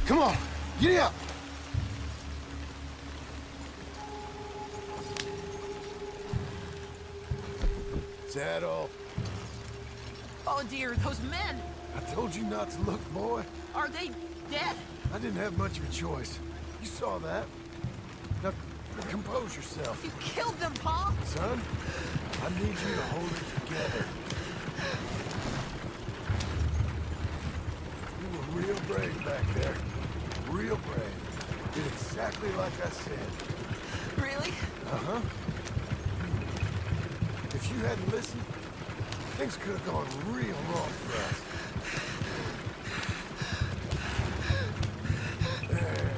Come on, get up! Is that all? Oh dear, those men! I told you not to look, boy. Are they dead? I didn't have much of a choice. You saw that. Now, compose yourself. You killed them, Pa! Son, I need you to hold it together. You were real brave back there. Real brave. Did exactly like I said. Really? Uh-huh. If you hadn't listened, things could have gone real wrong for us. There.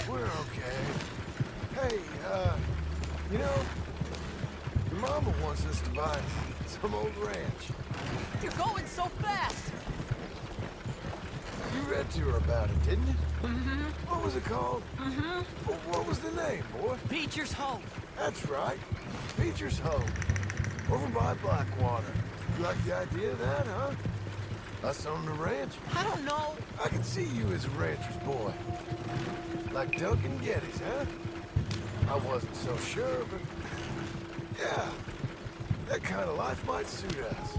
We're okay. Hey, you know, your mama wants us to buy some old ranch. You're going so fast! You read to her about it, didn't you? Mm-hmm. What was it called? Mm-hmm. What was the name, boy? Beecher's Hope. That's right. Beecher's Hope. Over by Blackwater. You like the idea of that, huh? Us on the ranch? I don't know. I can see you as a rancher's boy. Like Duncan Geddes, huh? I wasn't so sure, but... yeah. That kind of life might suit us.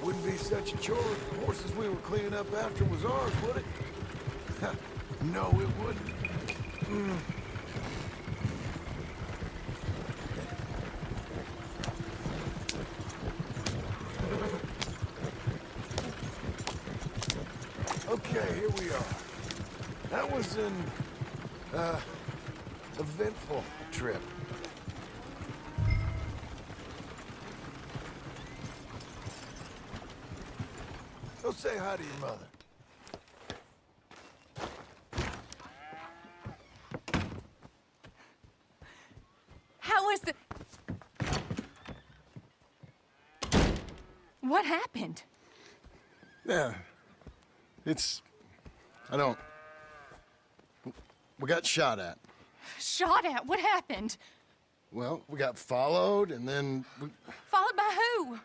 Wouldn't be such a chore if the horses we were cleaning up after was ours, would it? No, it wouldn't. Mm. Okay, here we are. That was an, eventful trip. Go say hi to your mother. How was the... What happened? Yeah. I don't... We got shot at. Shot at? What happened? Well, we got followed, and then Followed by who?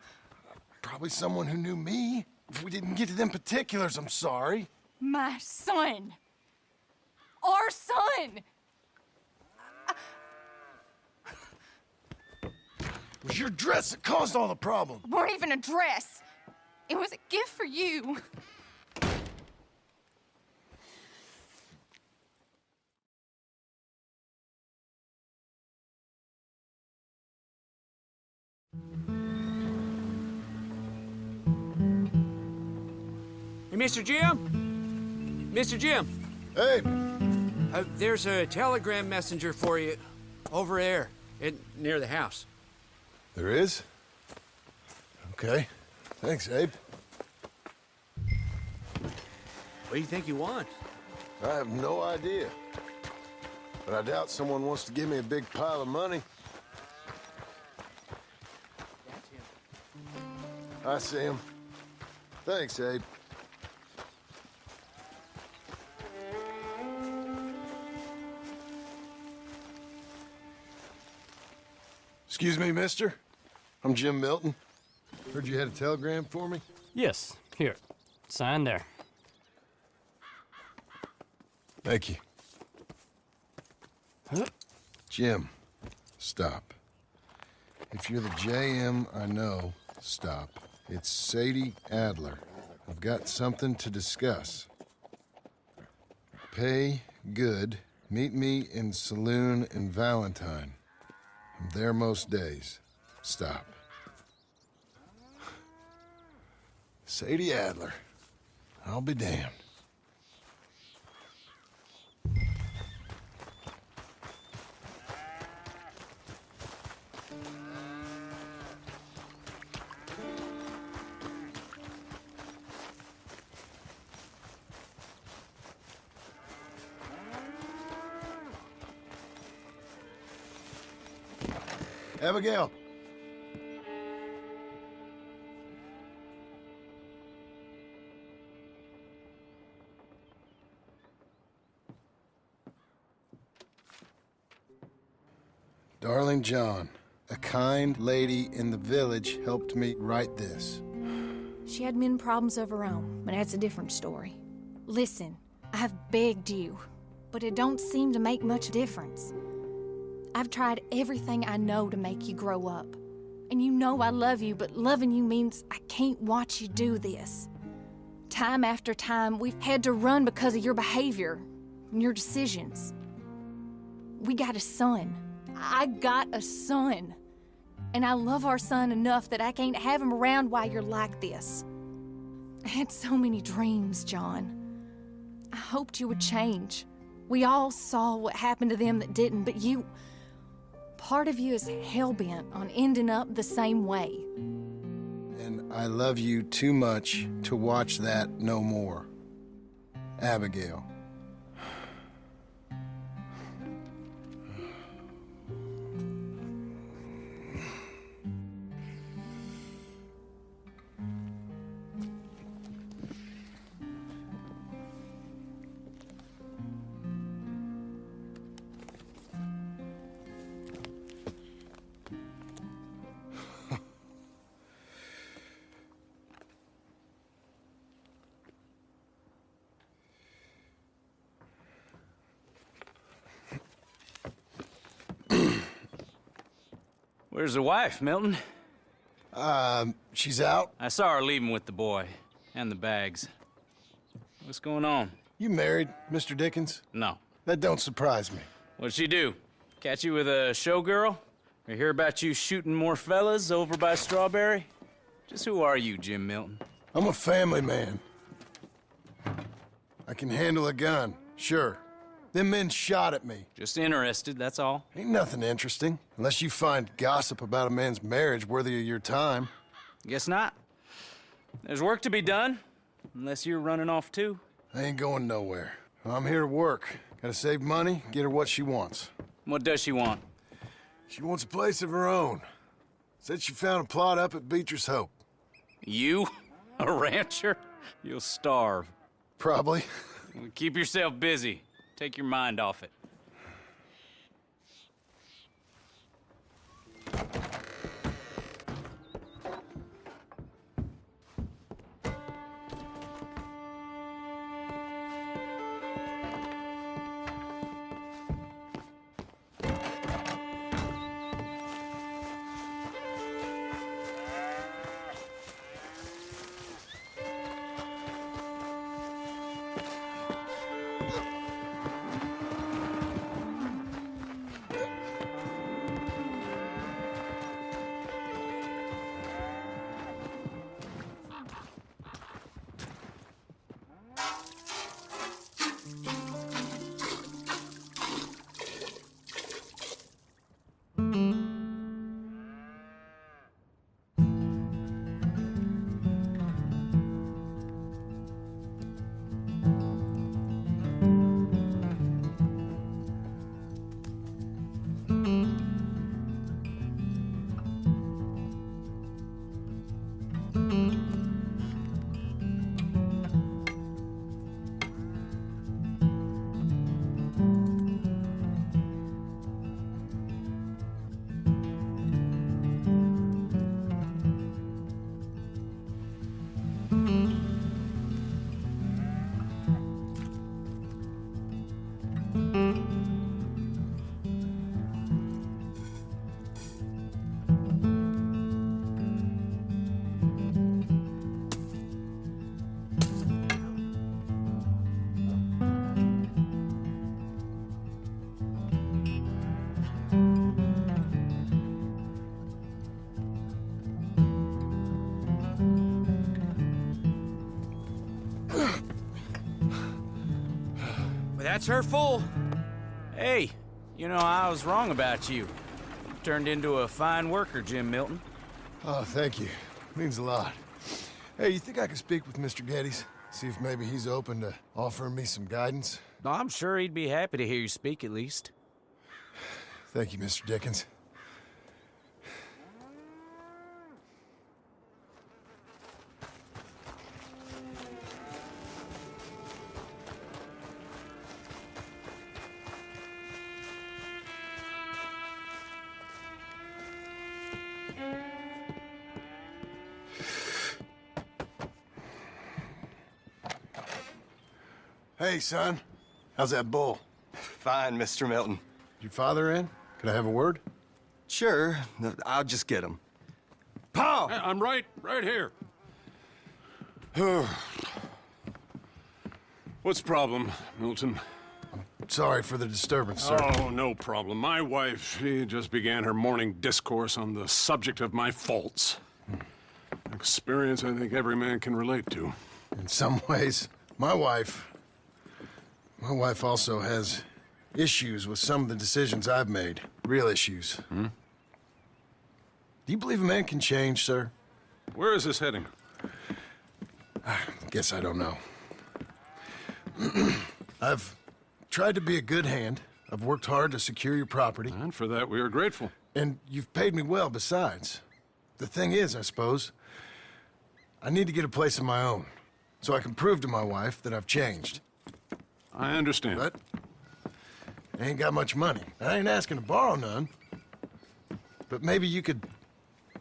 probably someone who knew me. If we didn't get to them particulars, I'm sorry. My son. Our son. It was your dress that caused all the problem. Weren't even a dress. It was a gift for you. Hey, Mr. Jim? Mr. Jim, Hey, there's a telegram messenger for you over there near the house. there is? Okay. Thanks, Abe. What do you think you want? I have no idea. But I doubt someone wants to give me a big pile of money. I see him. Thanks, Abe. Excuse me, mister. I'm Jim Milton. Heard you had a telegram for me? Yes, here. Sign there. Thank you. Huh? Jim, stop. If you're the JM I know, stop. It's Sadie Adler. I've got something to discuss. Pay good. Meet me in saloon in Valentine. I'm there most days. Stop. Sadie Adler. I'll be damned. Abigail. Darling John, a kind lady in the village helped me write this. She had men problems of her own, but that's a different story. Listen, I have begged you, but it don't seem to make much difference. I've tried everything I know to make you grow up. And you know I love you, but loving you means I can't watch you do this. Time after time, we've had to run because of your behavior and your decisions. We got a son. I got a son. And I love our son enough that I can't have him around while you're like this. I had so many dreams, John. I hoped you would change. We all saw what happened to them that didn't, but you... Part of you is hell-bent on ending up the same way. And I love you too much to watch that no more. Abigail. Where's the wife, Milton? She's out. I saw her leaving with the boy. And the bags. What's going on? You married, Mr. Dickens? No. That don't surprise me. What'd she do? Catch you with a showgirl? Or hear about you shooting more fellas over by Strawberry? Just who are you, Jim Milton? I'm a family man. I can handle a gun, sure. Them men shot at me. Just interested, that's all. Ain't nothing interesting, unless you find gossip about a man's marriage worthy of your time. Guess not. There's work to be done, unless you're running off too. I ain't going nowhere. I'm here to work. Gotta save money, get her what she wants. What does she want? She wants a place of her own. Said she found a plot up at Beecher's Hope. You? A rancher? You'll starve. Probably. Keep yourself busy. Take your mind off it. That's her full. Hey, you know, I was wrong about you. You turned into a fine worker, Jim Milton. Oh, thank you. Means a lot. Hey, you think I could speak with Mr. Geddes? See if maybe he's open to offering me some guidance? I'm sure he'd be happy to hear you speak, at least. Thank you, Mr. Dickens. Hey, son. How's that bull? Fine, Mr. Milton. Your father in? Could I have a word? Sure, I'll just get him. Pa! I'm right here. What's the problem, Milton? Sorry for the disturbance, sir. Oh, no problem. My wife, she just began her morning discourse on the subject of my faults. Experience I think every man can relate to. In some ways, my wife also has issues with some of the decisions I've made. Real issues. Hmm? Do you believe a man can change, sir? Where is this heading? Guess I don't know. I've tried to be a good hand. I've worked hard to secure your property. And for that, we are grateful. And you've paid me well besides. The thing is, I suppose, I need to get a place of my own, so I can prove to my wife that I've changed. I understand. But I ain't got much money. I ain't asking to borrow none. But maybe you could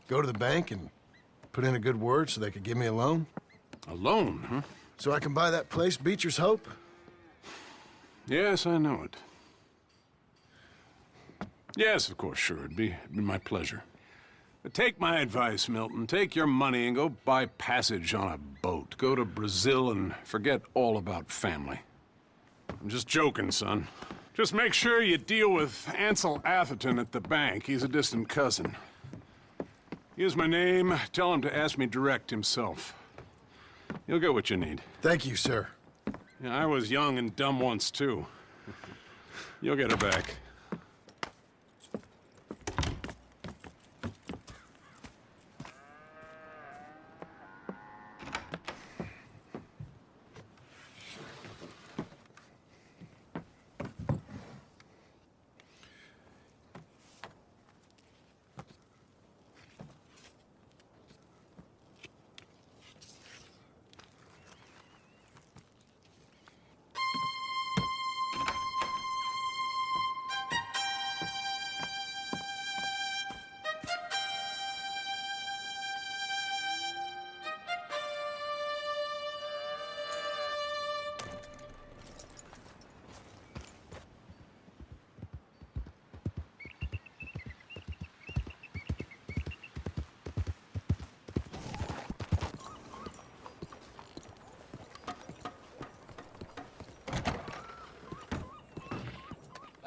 go to the bank and put in a good word so they could give me a loan? A loan, huh? So I can buy that place, Beecher's Hope? Yes, I know it. Yes, of course, sure. It'd be my pleasure. But take my advice, Milton. Take your money and go buy passage on a boat. Go to Brazil and forget all about family. I'm just joking, son. Just make sure you deal with Ansel Atherton at the bank. He's a distant cousin. Here's my name. Tell him to ask me direct himself. You'll get what you need. Thank you, sir. Yeah, I was young and dumb once, too. You'll get it back.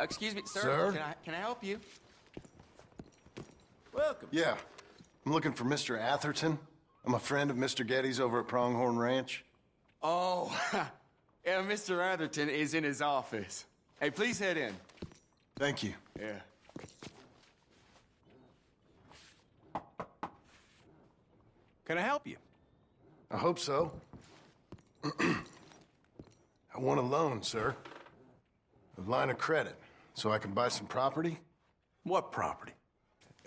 Excuse me, sir. Sir? Can I help you? Welcome. Yeah. I'm looking for Mr. Atherton. I'm a friend of Mr. Getty's over at Pronghorn Ranch. Oh, yeah, Mr. Atherton is in his office. Hey, please head in. Thank you. Yeah. Can I help you? I hope so. I want a loan, sir. A line of credit, so I can buy some property. What property?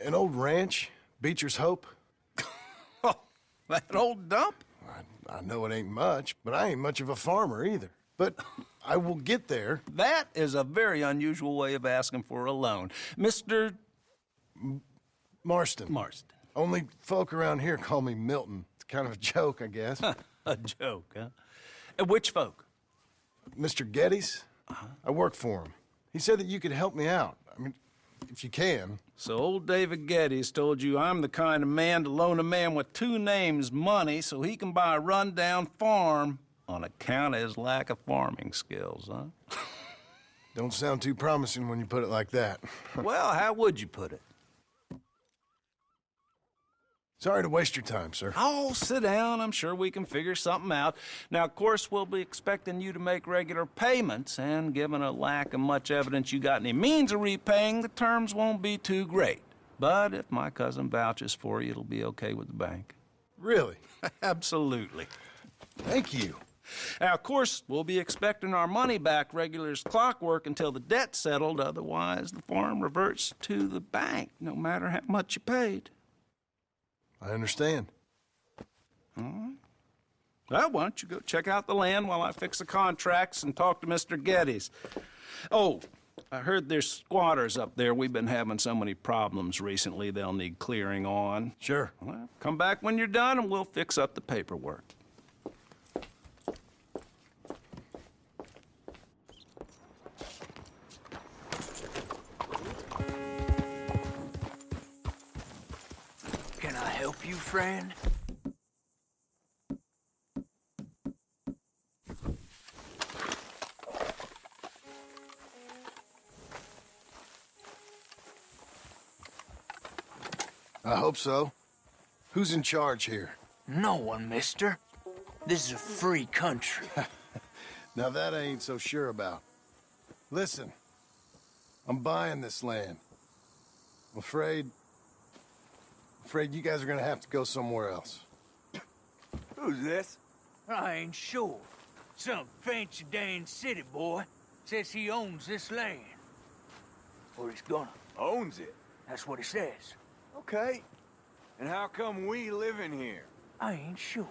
An old ranch, Beecher's Hope. That old dump? I know it ain't much, but I ain't much of a farmer either. But I will get there. That is a very unusual way of asking for a loan. Mr. Marston. Marston. Only folk around here call me Milton. It's kind of a joke, I guess. A joke, huh? And which folk? Mr. Getty's? I work for him. He said that you could help me out. I mean, if you can. So old David Geddes told you I'm the kind of man to loan a man with two names money so he can buy a rundown farm on account of his lack of farming skills, huh? Don't sound too promising when you put it like that. Well, how would you put it? Sorry to waste your time, sir. Oh, sit down. I'm sure we can figure something out. Now, of course, we'll be expecting you to make regular payments, and given a lack of much evidence you got any means of repaying, the terms won't be too great. But if my cousin vouches for you, it'll be okay with the bank. Really? Absolutely. Thank you. Now, of course, we'll be expecting our money back regular as clockwork until the debt's settled. Otherwise, the farm reverts to the bank, no matter how much you paid. I understand. All right. Well, why don't you go check out the land while I fix the contracts and talk to Mr. Geddes. Oh, I heard there's squatters up there. We've been having so many problems recently, they'll need clearing on. Sure. Well, come back when you're done and we'll fix up the paperwork. Can I help you, friend? I hope so. Who's in charge here? No one, mister. This is a free country. Now that I ain't so sure about. Listen, I'm buying this land. I'm afraid you guys are gonna have to go somewhere else. Who's this? I ain't sure. Some fancy Dan city boy says he owns this land. Or he's gonna. Owns it. That's what he says. Okay. And how come we live in here? I ain't sure.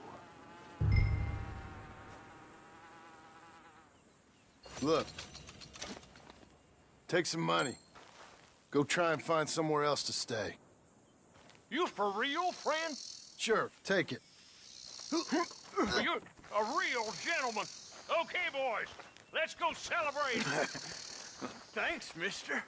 Look, take some money. Go try and find somewhere else to stay. You for real, friend? Sure, take it. You're a real gentleman. Okay, boys, let's go celebrate. Thanks, mister.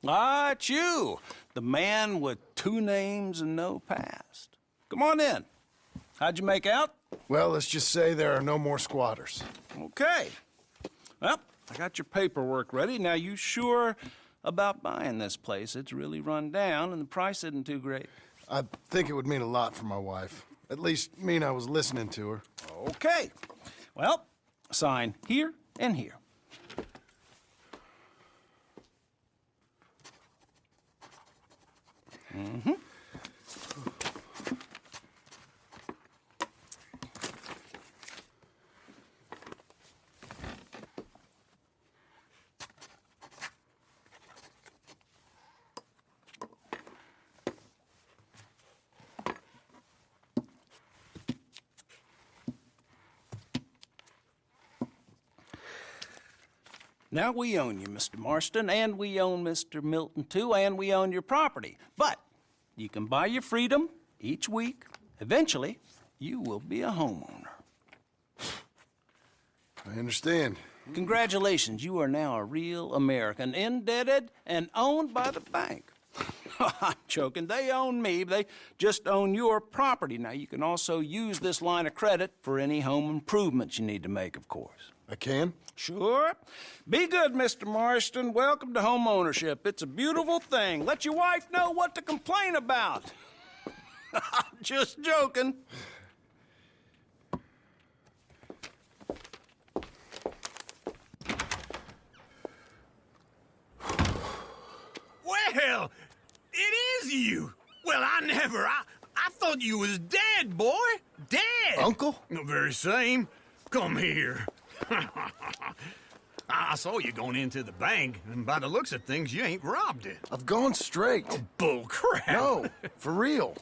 Ah, it's you, the man with 2 names and no past. Come on in. How'd you make out? Well, let's just say there are no more squatters. Okay. Well, I got your paperwork ready. Now, you sure about buying this place? It's really run down, and the price isn't too great. I think it would mean a lot for my wife. At least mean I was listening to her. Okay. Well, sign here and here. Mm-hmm. Now, we own you, Mr. Marston, and we own Mr. Milton, too, and we own your property. But you can buy your freedom each week. Eventually, you will be a homeowner. I understand. Congratulations, you are now a real American, indebted and owned by the bank. I'm joking. They own me. They just own your property. Now, you can also use this line of credit for any home improvements you need to make, of course. I can? Sure. Be good, Mr. Marston. Welcome to home ownership. It's a beautiful thing. Let your wife know what to complain about. Just joking. Well, it is you. Well, I thought you was dead, boy. Dead. Uncle? The very same. Come here. I saw you going into the bank, and by the looks of things, you ain't robbed it. I've gone straight. Oh, bull crap. No, for real.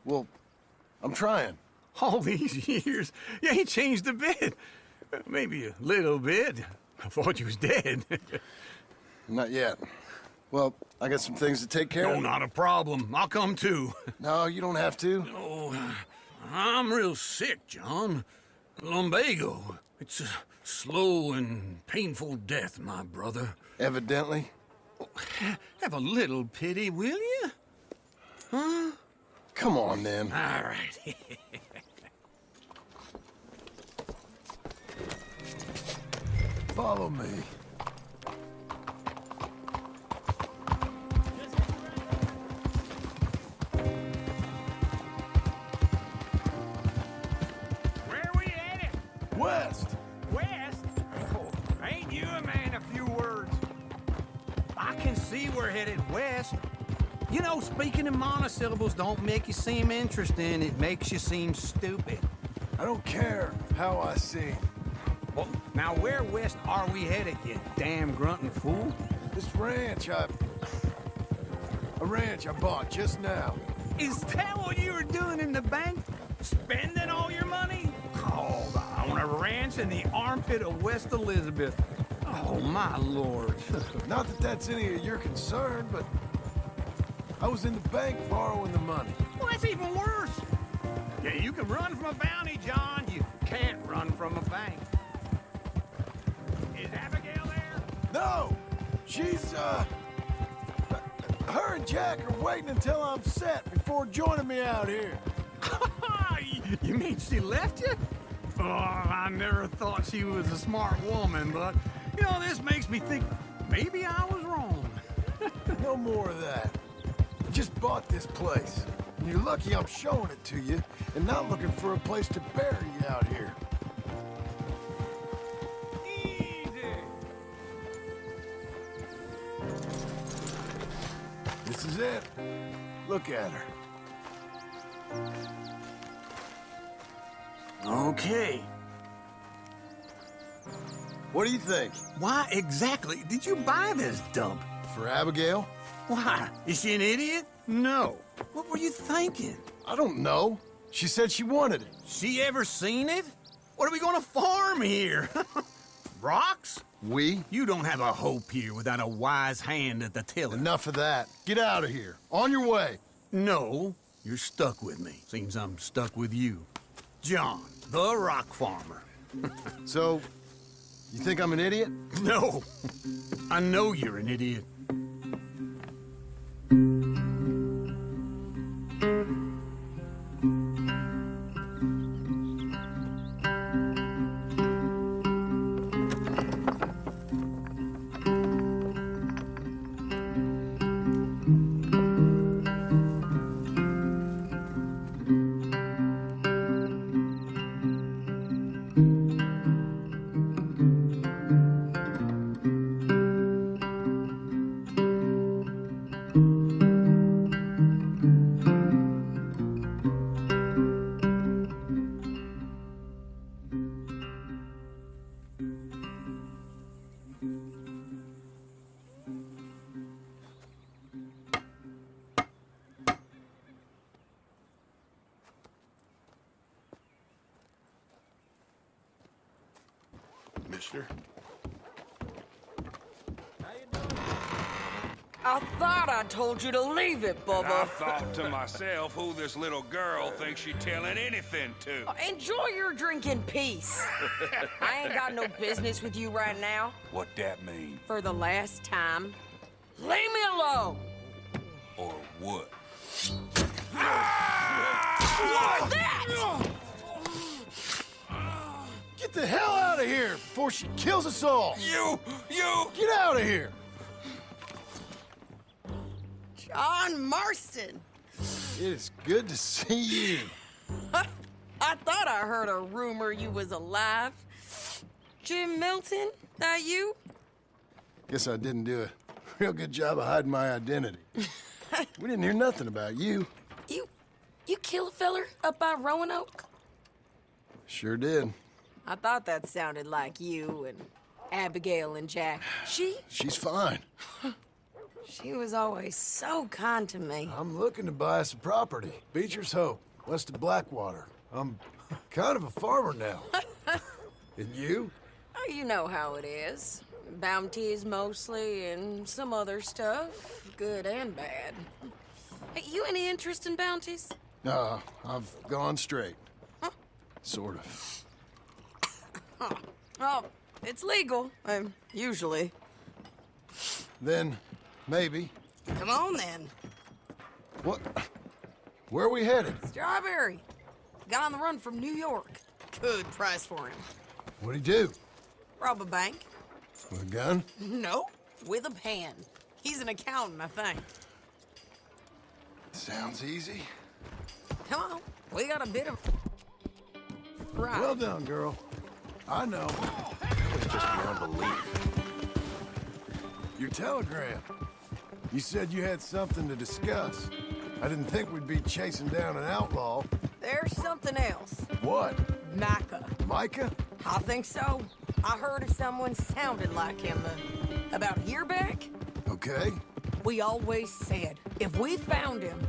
Well, I'm trying. All these years, you ain't changed a bit. Maybe a little bit. I thought you was dead. Not yet. Well, I got some things to take care No, of. not a problem. I'll come too. No, you don't have to. Oh, I'm real sick, John. Lumbago. It's a slow and painful death, my brother. Evidently. Have a little pity, will you? Huh? Come on, then. All right. Follow me. Where we headed? West. West? Oh, ain't you a man of few words? I can see we're headed west. You know, speaking in monosyllables don't make you seem interesting. It makes you seem stupid. I don't care how I sing. Well, now where west are we headed, you damn grunting fool? This ranch a ranch I bought just now. Is that what you were doing in the bank? Spending all your money? Oh, on a ranch in the armpit of West Elizabeth. Oh, my lord. Not that that's any of your concern, but I was in the bank borrowing the money. Well, that's even worse. Yeah, you can run from a bounty, John. You can't run from a bank. Is Abigail there? No! She's, her and Jack are waiting until I'm set before joining me out here. You mean she left you? Oh, I never thought she was a smart woman, but, you know, this makes me think maybe I was wrong. No more of that. I just bought this place. And you're lucky I'm showing it to you and not looking for a place to bury you out here. Easy. This is it. Look at her. Okay. What do you think? Why exactly did you buy this dump? For Abigail? Why? Is she an idiot? No. What were you thinking? I don't know. She said she wanted it. She ever seen it? What are we gonna farm here? Rocks? We? You don't have a hope here without a wise hand at the tiller. Enough of that. Get out of here. On your way. No, you're stuck with me. Seems I'm stuck with you. John, the rock farmer. So, you think I'm an idiot? No. I know you're an idiot. Mister? I thought I told you to leave it, Bubba. I thought to myself who this little girl thinks she's telling anything to. Enjoy your drink in peace. I ain't got no business with you right now. What that mean? For the last time, leave me alone. Or what? What's that? Get the hell out of here before she kills us all! You! Get out of here! John Marston. It is good to see you. I thought I heard a rumor you was alive. Jim Milton, that you? Guess I didn't do a real good job of hiding my identity. We didn't hear nothing about you. You kill a feller up by Roanoke? Sure did. I thought that sounded like you and Abigail and Jack. She's fine. She was always so kind to me. I'm looking to buy us a property. Beecher's Hope, west of Blackwater. I'm kind of a farmer now. And you? Oh, you know how it is. Bounties mostly, and some other stuff, good and bad. Hey, you any interest in bounties? No, I've gone straight. Sort of. Oh, it's legal, usually. Then, maybe. Come on, then. What? Where are we headed? Strawberry. Got on the run from New York. Good price for him. What'd he do? Rob a bank. With a gun? No, with a pen. He's an accountant, I think. Sounds easy. Come on, we got a bit of... Right. Well done, girl. I know. That was just beyond belief. Your telegram. You said you had something to discuss. I didn't think we'd be chasing down an outlaw. There's something else. What? Micah. Micah? I think so. I heard of someone sounded like him about a year back. Okay. We always said, if we found him...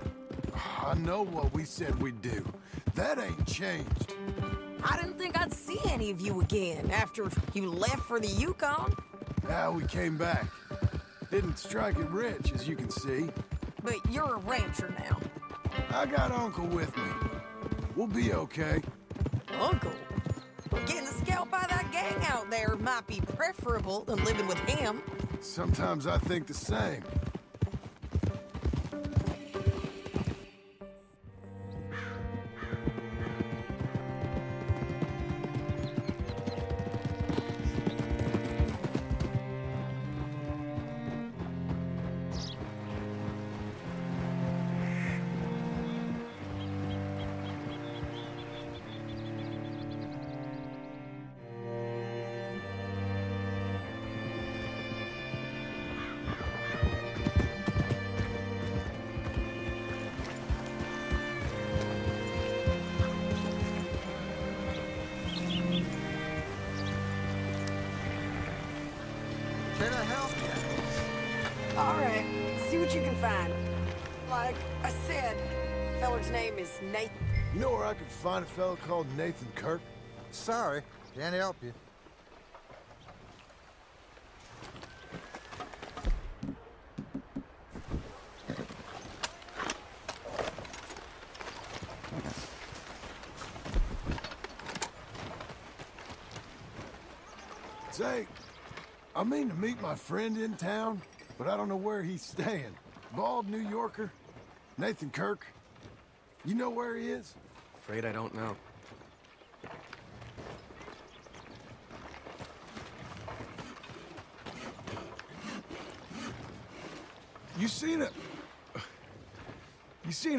I know what we said we'd do. That ain't changed. I didn't think I'd see any of you again after you left for the Yukon. Now we came back. Didn't strike it rich, as you can see. But you're a rancher now. I got Uncle with me. We'll be okay. Uncle? Well, getting the scalp by that gang out there might be preferable than living with him. Sometimes I think the same. Can I help you? All right, see what you can find. Like I said, feller's name is Nathan. You know where I could find a fellow called Nathan Kirk? Sorry, can't help you. Say, I mean to meet my friend in town, but I don't know where he's staying. Bald New Yorker, Nathan Kirk. You know where he is? Afraid I don't know. You seen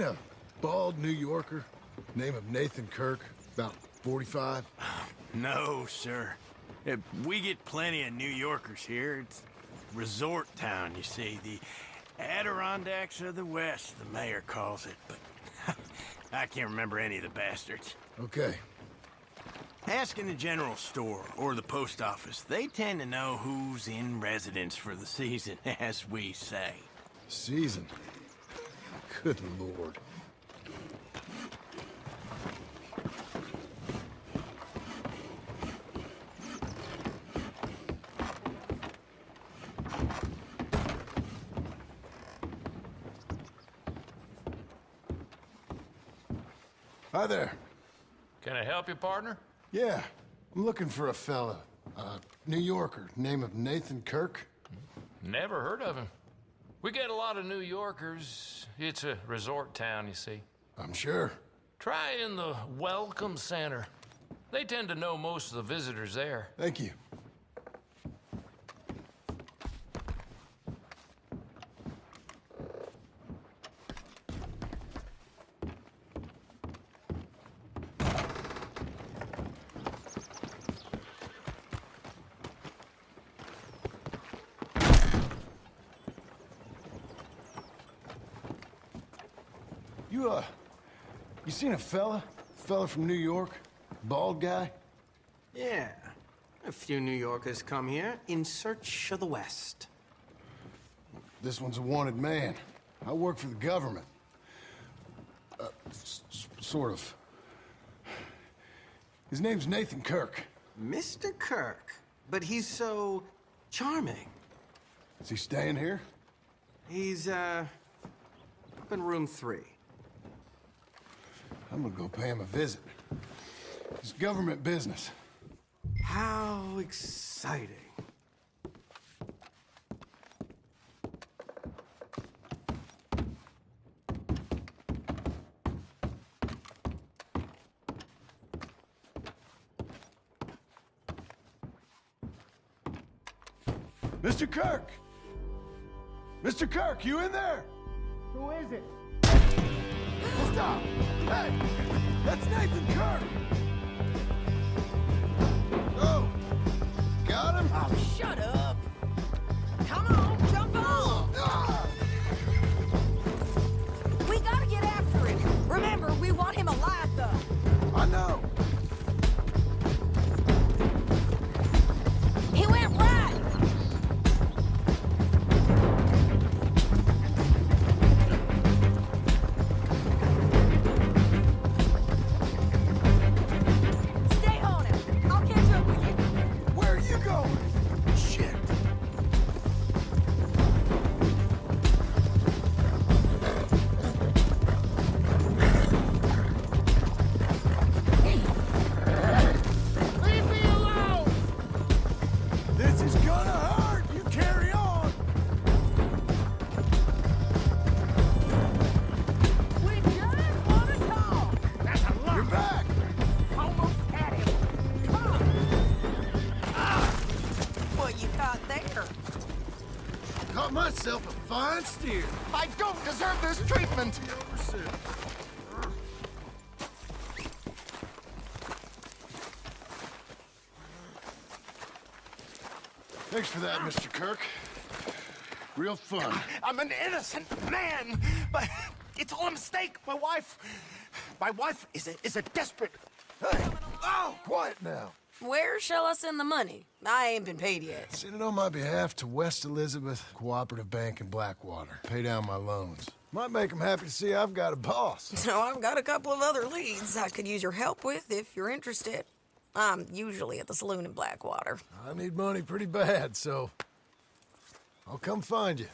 a bald New Yorker, name of Nathan Kirk, about 45? No, sir. We get plenty of New Yorkers here. It's resort town, you see. The Adirondacks of the West, the mayor calls it. But I can't remember any of the bastards. Okay. Ask in the general store or the post office. They tend to know who's in residence for the season, as we say. Season? Good Lord. Hi there. Can I help you, partner? Yeah, I'm looking for a fella. New Yorker, name of Nathan Kirk. Never heard of him. We get a lot of New Yorkers. It's a resort town, you see. I'm sure. Try in the Welcome Center. They tend to know most of the visitors there. Thank you. You seen a fella from New York? Bald guy? Yeah. A few New Yorkers come here in search of the West. This one's a wanted man. I work for the government. Sort of. His name's Nathan Kirk. Mr. Kirk? But he's so charming. Is he staying here? He's, up in room 3. I'm gonna go pay him a visit. It's government business. How exciting. Mr. Kirk! Mr. Kirk, you in there? Who is it? Stop! Hey! That's Nathan Kirk! Oh! Got him? Oh, shut up! Come on, jump on! We gotta get after him. Remember, we want him alive, though. I know. motherfucker! Caught myself a fine steer. I don't deserve this treatment! Thanks for that, Mr. Kirk. Real fun. I'm an innocent man, but it's all a mistake. My wife is a desperate... Oh, quiet now. Where shall I send the money? I ain't been paid yet. Send it on my behalf to West Elizabeth Cooperative Bank in Blackwater. Pay down my loans. Might make them happy to see I've got a boss. So I've got a couple of other leads I could use your help with if you're interested. I'm usually at the saloon in Blackwater. I need money pretty bad, so I'll come find you.